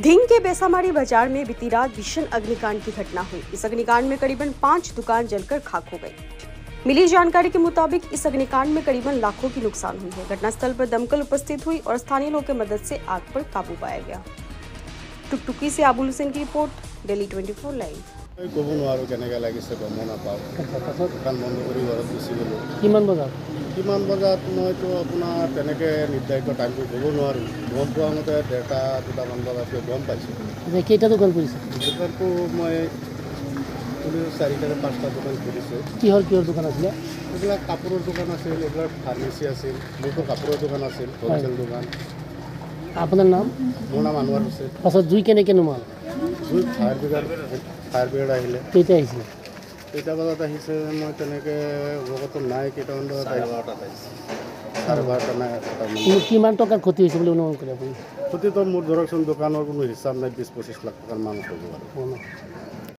ढींग के बेसामारी बाजार में बीती रात भीषण अग्निकांड की घटना हुई। इस अग्निकांड में करीबन 5 दुकान जलकर खाक हो गई। मिली जानकारी के मुताबिक इस अग्निकांड में करीबन लाखों की नुकसान हुई है। घटनास्थल पर दमकल उपस्थित हुई और स्थानीय लोगों की मदद से आग पर काबू पाया गया। टुकटुकी से आबुल हुसैन की रिपोर्ट, दिल्ली 24 लाइव। ক'ব নোৱাৰোঁ কেনেকৈ লাগিছে গম নাপাওঁ। দোকান বন্ধ কৰি ঘৰত গুচি গ'লোঁ। কিমান বজাত মইতো আপোনাৰ তেনেকৈ নিৰ্ধাৰিত টাইমটো ক'ব নোৱাৰোঁ। গম পোৱা মতে 1:30 2টামান বজাতকৈ গম পাইছোঁ। কেইটা দোকান কৰিছে? দোকানটো মই 4টা 5টা দোকান খুলিছোঁ। কিহৰ দোকান আছিলে? এইবিলাক কাপোৰৰ দোকান আছিল, এইবিলাক ফাৰ্মাচী আছিল, মোৰতো কাপোৰৰ দোকান আছিল, হ'লচেল দোকান। আপোনাৰ নাম? মোৰ নাম আনোৱাৰ হুছেইন। পাছত জুই কেনেকৈ নুমাল? জুই ফায়াৰ ব্ৰিগেড আহিলে। কেইটা আহিছিলে? কেইটা বজাত আহিছে মই তেনেকৈ অৱগত নাই। কেইটামান বজাত 12:30 আহিছে, 12:30 নাই 1টামান। কিমান টকাৰ ক্ষতি হৈছে বুলি অনুমান কৰে আপুনি? ক্ষতিটো মোৰ ধৰকচোন দোকানৰ কোনো হিচাপ নাই, 20-25 লাখ টকাৰ মান হ'ব আৰু।